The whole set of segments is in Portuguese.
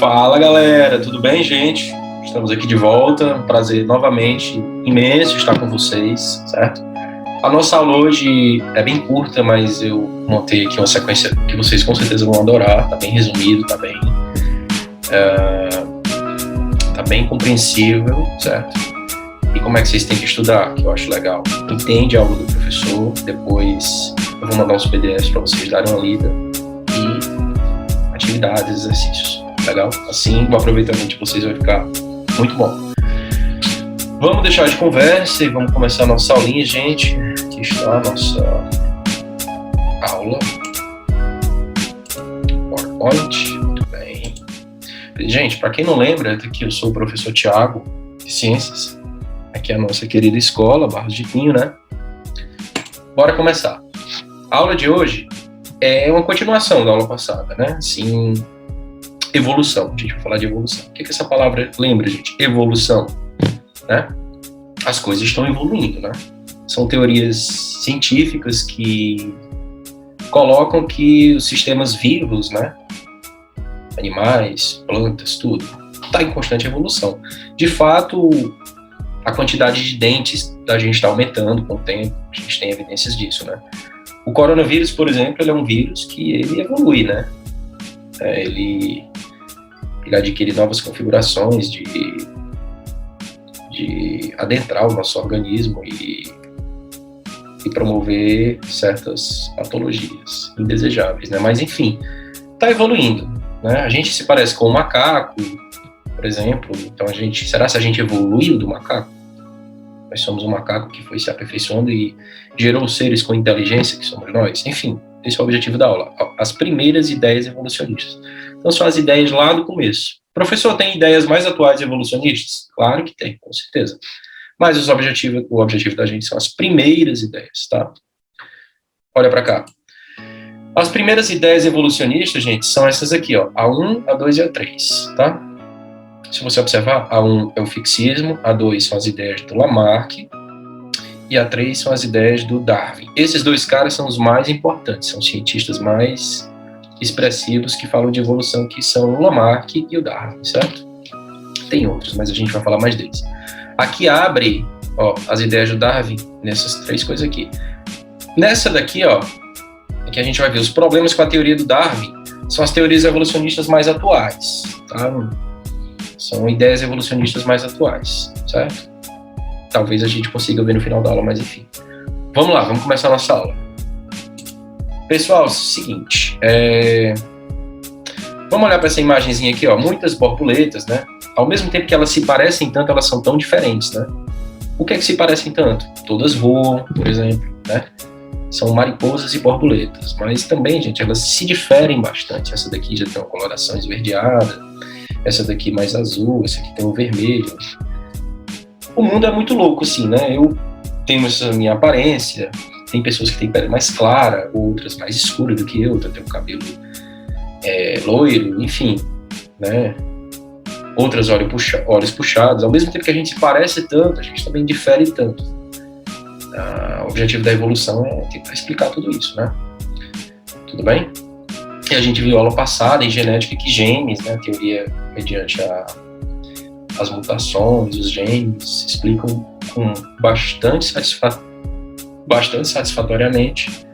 Fala galera, tudo bem, gente? Estamos aqui de volta, um prazer novamente imenso estar com vocês, certo? A nossa aula hoje é bem curta, mas eu montei aqui uma sequência que vocês com certeza vão adorar, tá bem resumido, tá bem compreensível, certo? E como é que vocês têm que estudar, que eu acho legal. Entende a aula do professor, depois eu vou mandar uns PDFs para vocês darem uma lida e atividades, exercícios. Legal? Assim, o aproveitamento de vocês vai ficar muito bom. Vamos deixar de conversa e vamos começar a nossa aulinha, gente. Aqui está a nossa aula. PowerPoint. Muito bem. Gente, para quem não lembra, aqui eu sou o professor Thiago, de Ciências. Aqui é a nossa querida escola, Barros de Pinho, né? Bora começar. A aula de hoje é uma continuação da aula passada, né? Assim, evolução. A gente vai falar de evolução. O que essa palavra lembra, gente? Evolução, né? As coisas estão evoluindo, né? São teorias científicas que colocam que os sistemas vivos, né? Animais, plantas, tudo, está em constante evolução. De fato, a quantidade de dentes da gente está aumentando com o tempo. A gente tem evidências disso, né? O coronavírus, por exemplo, ele é um vírus que ele evolui, né? Ele adquire novas configurações de adentrar o nosso organismo e promover certas patologias indesejáveis, né? Mas, enfim, está evoluindo, né? A gente se parece com um macaco, por exemplo, então será que a gente evoluiu do macaco? Nós somos um macaco que foi se aperfeiçoando e gerou seres com inteligência, que somos nós. Enfim, esse é o objetivo da aula. As primeiras ideias evolucionistas. Então, são as ideias lá do começo. Professor, tem ideias mais atuais evolucionistas? Claro que tem, com certeza. Mas o objetivo da gente são as primeiras ideias, tá? Olha para cá. As primeiras ideias evolucionistas, gente, são essas aqui, ó. A 1, a 2 e a 3, tá? Se você observar, a 1 é o fixismo, a 2 são as ideias do Lamarck e a 3 são as ideias do Darwin. Esses dois caras são os mais importantes, são os cientistas mais expressivos que falam de evolução, que são o Lamarck e o Darwin, certo? Tem outros, mas a gente vai falar mais deles. Aqui abre, ó, as ideias do Darwin nessas três coisas aqui. Nessa daqui, ó, que a gente vai ver os problemas com a teoria do Darwin, são as teorias evolucionistas mais atuais, tá? São ideias evolucionistas mais atuais, certo? Talvez a gente consiga ver no final da aula, mas enfim. Vamos lá, vamos começar a nossa aula. Pessoal, é o seguinte, vamos olhar para essa imagenzinha aqui, ó, muitas borboletas, né? Ao mesmo tempo que elas se parecem tanto, elas são tão diferentes, né? O que é que se parecem tanto? Todas voam, por exemplo, né? São mariposas e borboletas, mas também, gente, elas se diferem bastante. Essa daqui já tem uma coloração esverdeada, essa daqui mais azul, essa aqui tem um vermelho. O mundo é muito louco, assim, né? Eu tenho essa minha aparência, tem pessoas que têm pele mais clara, outras mais escura do que eu, outra tem o cabelo loiro, enfim, né? Outras olhos puxados. Ao mesmo tempo que a gente se parece tanto, a gente também difere tanto. O objetivo da evolução é tentar explicar tudo isso, né? Tudo bem? E a gente viu aula passada em genética que genes, né, a teoria mediante as mutações, os genes, explicam com bastante satisfatoriamente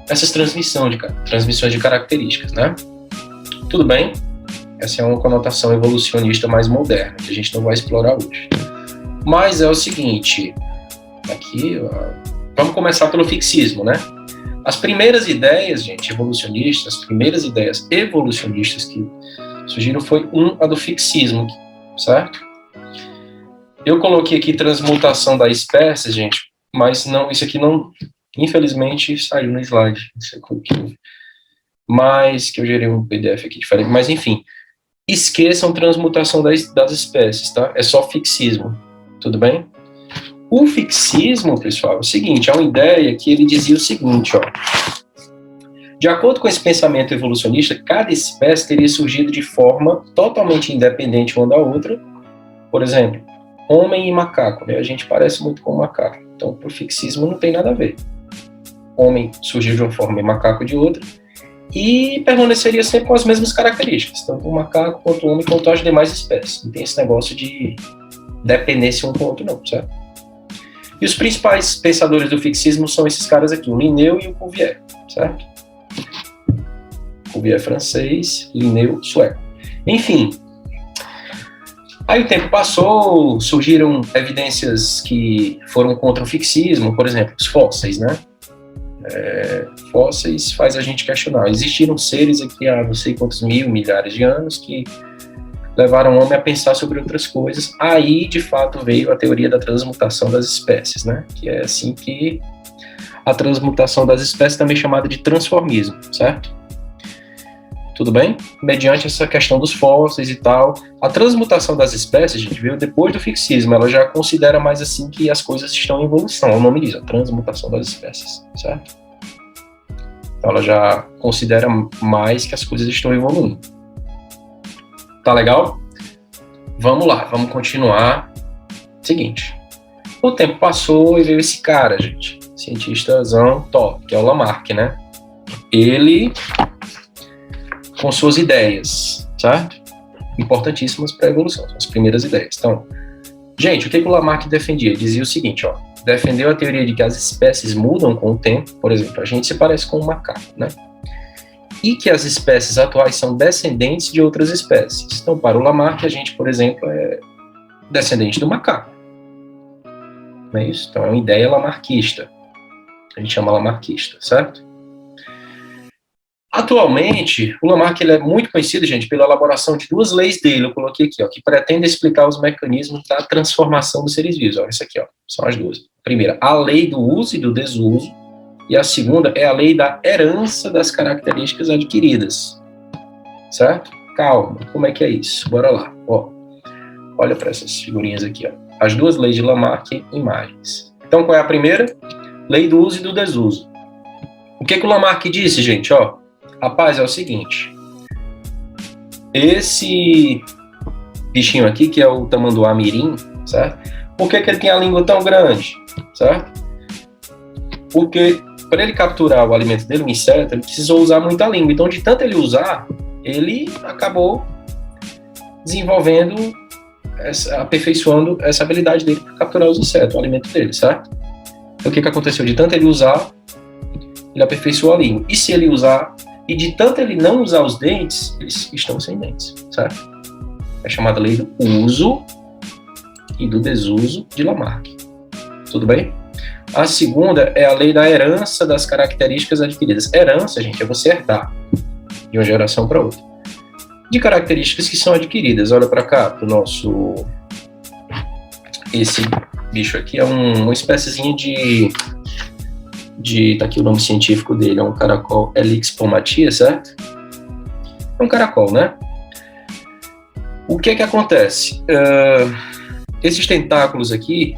essas transmissões de características, né? Tudo bem? Essa é uma conotação evolucionista mais moderna, que a gente não vai explorar hoje. Mas é o seguinte, aqui, vamos começar pelo fixismo, né? As primeiras ideias, gente, evolucionistas, as primeiras ideias evolucionistas que surgiram foi a do fixismo, certo? Eu coloquei aqui transmutação da espécie, gente, mas não, isso aqui não, infelizmente, saiu no slide. Isso aqui, mas que eu gerei um PDF aqui diferente, mas enfim, esqueçam transmutação das espécies, tá? É só fixismo, tudo bem? O fixismo, pessoal, é o seguinte, é uma ideia que ele dizia o seguinte, ó. De acordo com esse pensamento evolucionista, cada espécie teria surgido de forma totalmente independente uma da outra. Por exemplo, homem e macaco, né? A gente parece muito com macaco. Então, para o fixismo não tem nada a ver. Homem surgiu de uma forma e macaco de outra. e permaneceria sempre com as mesmas características, tanto o macaco quanto o homem quanto as demais espécies. Não tem esse negócio de dependência um do outro, não, certo? E os principais pensadores do fixismo são esses caras aqui, o Linneu e o Cuvier, certo? Cuvier francês, Linneu sueco. Enfim, aí o tempo passou, surgiram evidências que foram contra o fixismo, por exemplo, os fósseis, né? Fósseis faz a gente questionar. Existiram seres aqui há não sei quantos milhares de anos que levaram o homem a pensar sobre outras coisas. Aí, de fato, veio a teoria da transmutação das espécies, né? Que é assim que a transmutação das espécies também é chamada de transformismo, certo? Tudo bem? Mediante essa questão dos fósseis e tal. A transmutação das espécies, a gente viu depois do fixismo, ela já considera mais assim que as coisas estão em evolução. O nome diz, a transmutação das espécies, certo? Então ela já considera mais que as coisas estão evoluindo. Tá legal? Vamos lá, vamos continuar. Seguinte, o tempo passou e veio esse cara, gente. Cientistazão top, que é o Lamarck, né? Ele, com suas ideias, certo? Importantíssimas para a evolução, são as primeiras ideias. Então, gente, o que o Lamarck defendia? Ele dizia o seguinte, ó, defendeu a teoria de que as espécies mudam com o tempo, por exemplo, a gente se parece com um macaco, né? E que as espécies atuais são descendentes de outras espécies. Então, para o Lamarck, a gente, por exemplo, é descendente do macaco. Não é isso? Então, é uma ideia lamarquista. A gente chama lamarquista, certo? Atualmente, o Lamarck ele é muito conhecido, gente, pela elaboração de duas leis dele, eu coloquei aqui, ó, que pretendem explicar os mecanismos da transformação dos seres vivos. Olha isso aqui, ó, são as duas. Primeira, a lei do uso e do desuso, e a segunda é a lei da herança das características adquiridas. Certo? Calma, como é que é isso? Bora lá. Ó, olha para essas figurinhas aqui, ó. As duas leis de Lamarck em imagens. Então, qual é a primeira? Lei do uso e do desuso. O que o Lamarck disse, gente? Ó, rapaz, é o seguinte. Esse bichinho aqui, que é o tamanduá mirim, certo? Por que ele tem a língua tão grande? Certo? Porque para ele capturar o alimento dele, o inseto, ele precisou usar muita língua. Então, de tanto ele usar, ele acabou desenvolvendo, aperfeiçoando essa habilidade dele para capturar os insetos, o alimento dele, certo? Então, o que aconteceu? De tanto ele usar, ele aperfeiçoou a língua. E se ele usar, e de tanto ele não usar os dentes, eles estão sem dentes, certo? É chamada lei do uso e do desuso de Lamarck. Tudo bem? A segunda é a lei da herança das características adquiridas. Herança, gente, é você herdar de uma geração para outra. De características que são adquiridas. Olha para cá, para o nosso... Esse bicho aqui é uma espéciezinha tá aqui o nome científico dele, é um caracol Helix pomatia, certo? É um caracol, né? O que acontece? Esses tentáculos aqui,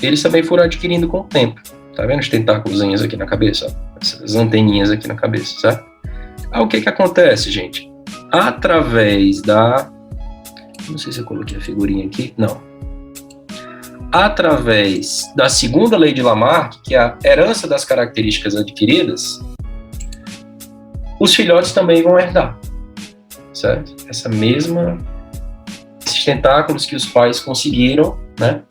eles também foram adquirindo com o tempo. Tá vendo os tentáculos aqui na cabeça? Essas anteninhas aqui na cabeça, certo? O que acontece, gente? Através da... Não sei se eu coloquei a figurinha aqui. Não. Através da segunda lei de Lamarck, que é a herança das características adquiridas, os filhotes também vão herdar, certo? Esses tentáculos que os pais conseguiram, né?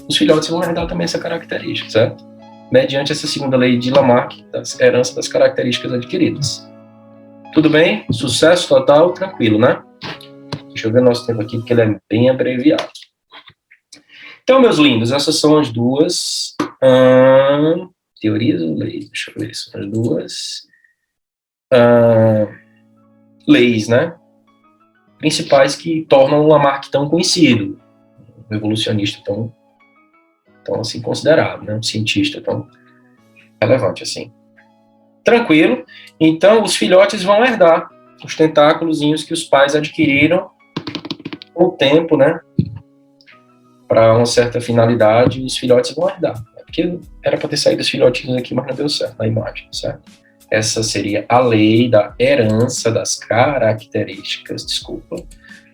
Os filhotes vão herdar também essa característica, certo? Mediante essa segunda lei de Lamarck, da herança das características adquiridas. Tudo bem? Sucesso total, tranquilo, né? Deixa eu ver nosso tempo aqui, porque ele é bem abreviado. Então, meus lindos, essas são as duas teorias ou leis? Deixa eu ver, são as duas leis, né? Principais que tornam o Lamarck tão conhecido, um evolucionista tão assim considerado, né? Um cientista tão relevante assim. Tranquilo. Então, os filhotes vão herdar os tentáculozinhos que os pais adquiriram com o tempo, né? Para uma certa finalidade, os filhotes vão herdar. Porque era para ter saído os filhotinhos aqui, mas não deu certo na imagem, certo? Essa seria a lei da herança das características, desculpa,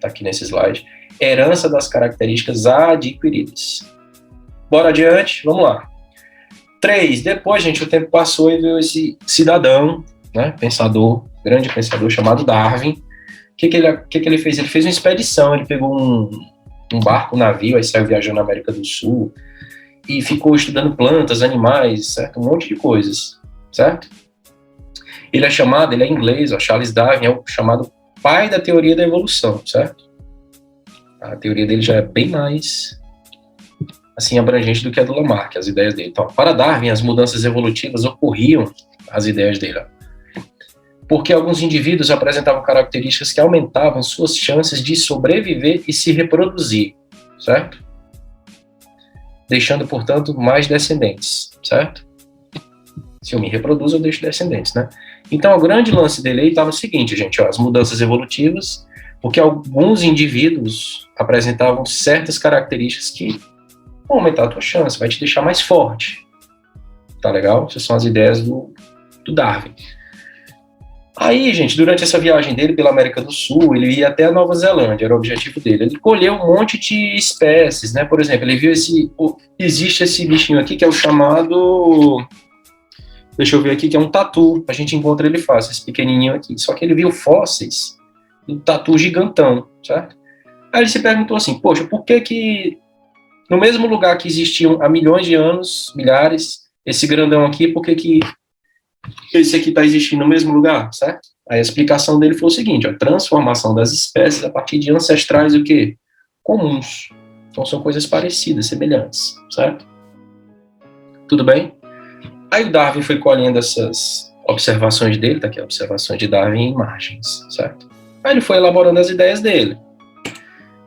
tá aqui nesse slide, herança das características adquiridas. Bora adiante, vamos lá. 3, depois, gente, o tempo passou e veio esse cidadão, né, pensador, grande pensador chamado Darwin. O que ele fez? Ele fez uma expedição, ele pegou um barco, um navio, aí saiu viajando na América do Sul e ficou estudando plantas, animais, certo? Um monte de coisas, certo? Ele é inglês, Charles Darwin é o chamado pai da teoria da evolução, certo? A teoria dele já é bem mais assim abrangente do que a do Lamarck, as ideias dele. Então, para Darwin, as mudanças evolutivas ocorriam, as ideias dele, porque alguns indivíduos apresentavam características que aumentavam suas chances de sobreviver e se reproduzir, certo? Deixando, portanto, mais descendentes, certo? Se eu me reproduzo, eu deixo descendentes, né? Então, o grande lance dele aí está no seguinte, gente, as mudanças evolutivas, porque alguns indivíduos apresentavam certas características que vão aumentar a tua chance, vai te deixar mais forte. Tá legal? Essas são as ideias do Darwin. Aí, gente, durante essa viagem dele pela América do Sul, ele ia até a Nova Zelândia, era o objetivo dele. Ele colheu um monte de espécies, né? Por exemplo, ele viu existe esse bichinho aqui que é o chamado, deixa eu ver aqui, que é um tatu. A gente encontra ele fácil, esse pequenininho aqui. Só que ele viu fósseis do tatu gigantão, certo? Aí ele se perguntou assim, poxa, por que no mesmo lugar que existiam há milhões de anos, milhares, esse grandão aqui, por que esse aqui está existindo no mesmo lugar, certo? Aí a explicação dele foi o seguinte, a transformação das espécies a partir de ancestrais o quê? Comuns. Então são coisas parecidas, semelhantes, certo? Tudo bem? Aí o Darwin foi colhendo essas observações dele, tá aqui, observações de Darwin em imagens, certo? Aí ele foi elaborando as ideias dele.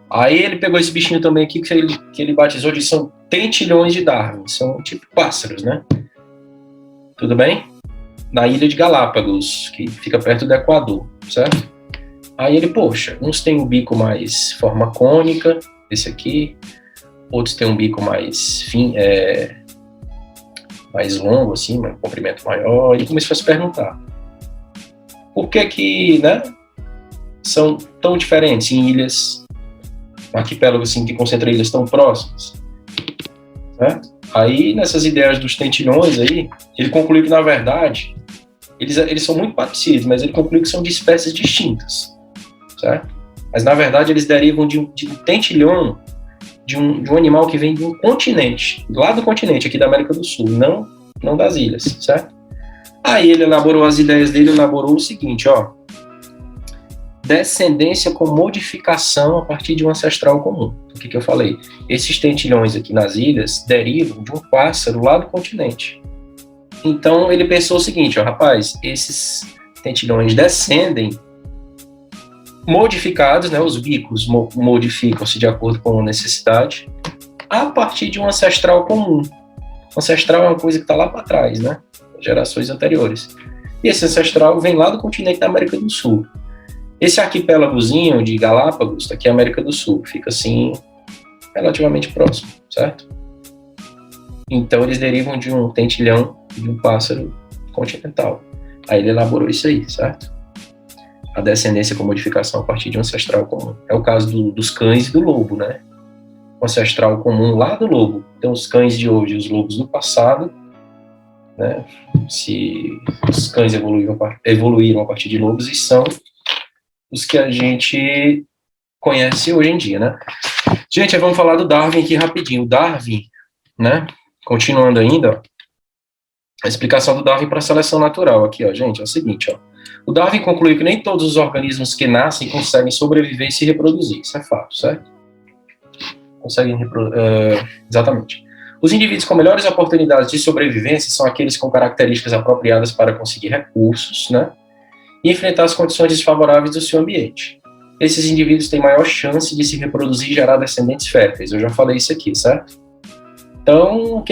Aí ele pegou esse bichinho também aqui que ele batizou de são tentilhões de Darwin, são tipo pássaros, né? Tudo bem? Na ilha de Galápagos, que fica perto do Equador, certo? Aí ele, poxa, uns tem um bico mais forma cônica, esse aqui, outros tem um bico mais mais longo, assim, um comprimento maior. Ele começou a se perguntar por que, né, são tão diferentes em ilhas, um arquipélago assim que concentra ilhas tão próximas, certo? Aí, nessas ideias dos tentilhões aí, ele concluiu que, na verdade, eles são muito parecidos, mas ele concluiu que são de espécies distintas, certo? Mas, na verdade, eles derivam de um tentilhão, de um animal que vem de um continente, lá do continente, aqui da América do Sul, não das ilhas, certo? Aí ele elaborou as ideias dele, elaborou o seguinte, ó, descendência com modificação a partir de um ancestral comum. O que eu falei? Esses tentilhões aqui nas ilhas derivam de um pássaro lá do continente. Então ele pensou o seguinte, ó, rapaz, esses tentilhões descendem modificados, né, os bicos modificam-se de acordo com a necessidade, a partir de um ancestral comum. O ancestral é uma coisa que está lá para trás, né, gerações anteriores. E esse ancestral vem lá do continente da América do Sul. Esse arquipélagozinho de Galápagos, aqui é a América do Sul, fica assim, relativamente próximo, certo? Então eles derivam de um tentilhão de um pássaro continental. Aí ele elaborou isso aí, certo? A descendência com modificação a partir de um ancestral comum. É o caso dos cães e do lobo, né? O ancestral comum lá do lobo. Então os cães de hoje e os lobos do passado, né? Se os cães evoluíram a partir de lobos e são os que a gente conhece hoje em dia, né? Gente, vamos falar do Darwin aqui rapidinho. O Darwin, né? Continuando ainda, ó, a explicação do Darwin para a seleção natural aqui, ó, gente, é o seguinte, ó. O Darwin concluiu que nem todos os organismos que nascem conseguem sobreviver e se reproduzir. Isso é fato, certo? Conseguem exatamente. Os indivíduos com melhores oportunidades de sobrevivência são aqueles com características apropriadas para conseguir recursos, né? E enfrentar as condições desfavoráveis do seu ambiente. Esses indivíduos têm maior chance de se reproduzir e gerar descendentes férteis. Eu já falei isso aqui, certo? Então,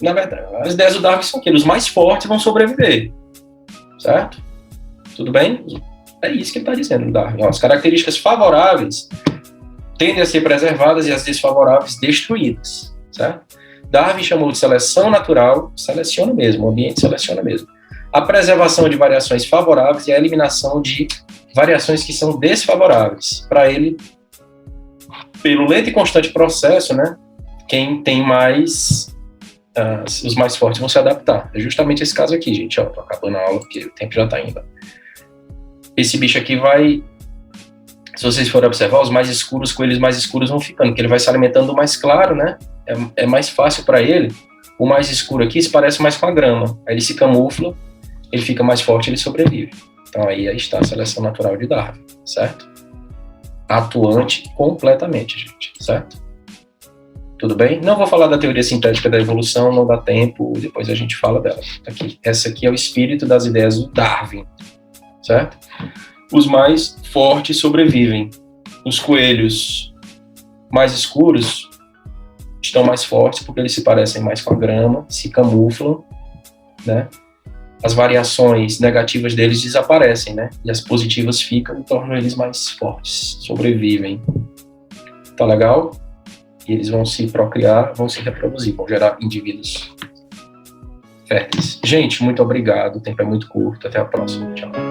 na verdade, as ideias do Darwin são que os mais fortes vão sobreviver, certo? Tudo bem? É isso que ele está dizendo, Darwin. As características favoráveis tendem a ser preservadas e as desfavoráveis destruídas, certo? Darwin chamou de seleção natural, seleciona mesmo, o ambiente seleciona mesmo. A preservação de variações favoráveis e a eliminação de variações que são desfavoráveis. Para ele, pelo lento e constante processo, né, quem tem mais, os mais fortes vão se adaptar. É justamente esse caso aqui, gente. Estou acabando a aula porque o tempo já está indo. esse bicho aqui vai, se vocês forem observar, os mais escuros, coelhos mais escuros vão ficando, porque ele vai se alimentando do mais claro, né? É mais fácil para ele. O mais escuro aqui se parece mais com a grama. Aí ele se camufla, ele fica mais forte, ele sobrevive. Então aí está a seleção natural de Darwin, certo? Atuante completamente, gente, certo? Tudo bem? Não vou falar da teoria sintética da evolução, não dá tempo, depois a gente fala dela. Aqui. Essa aqui é o espírito das ideias do Darwin, certo? Os mais fortes sobrevivem. Os coelhos mais escuros estão mais fortes porque eles se parecem mais com a grama, se camuflam, né? As variações negativas deles desaparecem, né? E as positivas ficam e tornam eles mais fortes, sobrevivem. Tá legal? E eles vão se procriar, vão se reproduzir, vão gerar indivíduos férteis. Gente, muito obrigado. O tempo é muito curto. Até a próxima. Tchau.